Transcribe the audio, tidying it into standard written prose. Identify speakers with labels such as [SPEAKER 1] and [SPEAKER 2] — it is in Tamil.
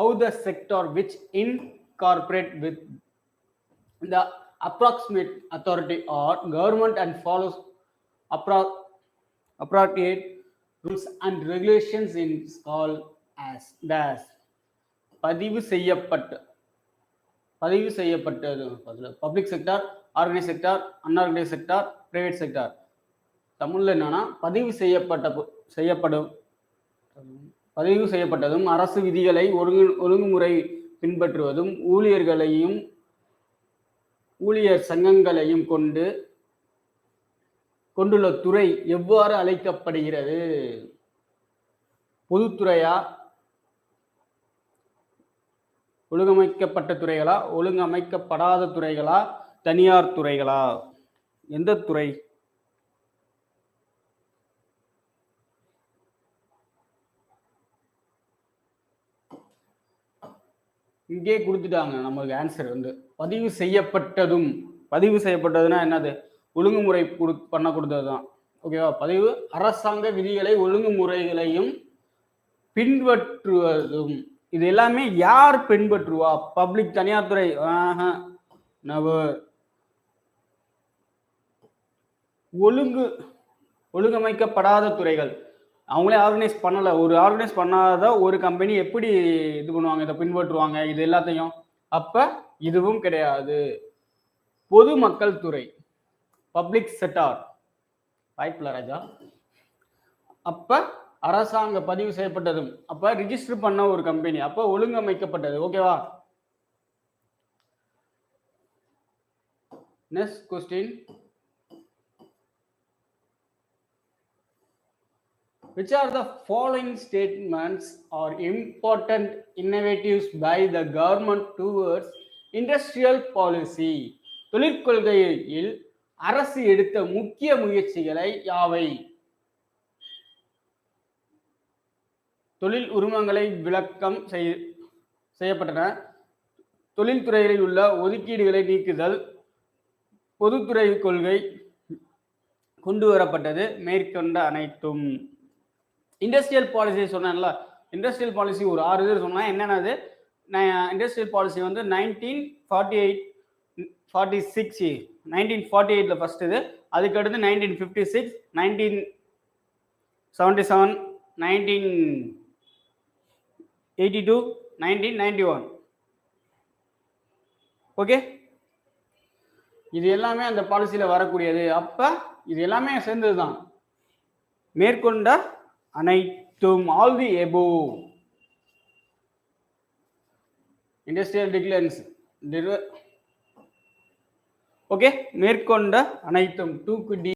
[SPEAKER 1] how the sector which incorporate with the approximate authority or government and follows appropriate rules and regulations is called as பதிவு செய்யப்பட்டது public sector, organise sector, unorganise sector, private sector. தமிழ்ல என்னன்னா பதிவு செய்யப்பட்டதும் அரசு விதிகளை ஒழுங்குமுறை பின்பற்றுவதும் ஊழியர் சங்கங்களையும் கொண்டுள்ள துறை எவ்வாறு அழைக்கப்படுகிறது? பொதுத்துறையா, ஒழுங்கமைக்கப்பட்ட துறைகளா, ஒழுங்கமைக்கப்படாத துறைகளா, தனியார் துறைகளா? எந்த துறை? இங்கே கொடுத்துட்டாங்க நமக்கு ஆன்சர் வந்து பதிவு செய்யப்பட்டதுன்னா என்னது? ஒழுங்குமுறை பண்ண கொடுத்ததுதான். ஓகேவா? பதிவு அரசாங்க விதிகளை ஒழுங்குமுறைகளையும் பின்பற்றுவதும். இது எல்லாமே யார் பின்பற்றுவா? பப்ளிக், தனியார் துறை? ஒழுங்கமைக்கப்படாத துறைகள் அவங்களே ஆர்கனைஸ் பண்ணல. ஒரு ஆர்கனைஸ் பண்ணாத ஒரு கம்பெனி எப்படி இது பண்ணுவாங்க, இதை பின்பற்றுவாங்க இது எல்லாத்தையும்? அப்ப இதுவும் கிடையாது. பொதுமக்கள் துறை, பப்ளிக் செக்டார், வாய்ப்பில்லை ராஜா. அப்ப அரசாங்க பதிவு செய்யப்பட்டதும், அப்ப ரிஜிஸ்டர் பண்ண ஒரு கம்பெனி, அப்ப ஒழுங்கமைக்கப்பட்டது. ஓகேவா? Next question. Which are the following statements are important innovatives by the government towards industrial policy? தொழிற்கொள்கையில் அரசு எடுத்த முக்கிய முயற்சிகளை யாவை? தொழில் உரிமங்களை விளக்கம் செய்யப்பட்டன. தொழில்துறைகளில் உள்ள ஒதுக்கீடுகளை நீக்குதல். பொதுத்துறை கொள்கை கொண்டு வரப்பட்டது. மேற்கொண்ட அனைத்தும். இண்டஸ்ட்ரியல் பாலிசி சொன்னேன்ல, இண்டஸ்ட்ரியல் பாலிசி ஒரு 6 இது சொன்னா என்னென்னது? இண்டஸ்ட்ரியல் பாலிசி வந்து 1948 ஃபர்ஸ்ட் இது. அதுக்கடுத்து 1956, 1977, 1982, 1991. ஓகே, இது எல்லாமே அந்த பாலிசியில வரக்கூடியது. அப்ப இது எல்லாமே சேர்ந்ததுதான். மேற்கொண்ட அனைத்தும், all the above. Industrial declines. Okay, மேற்கொண்ட அனைத்தும் 2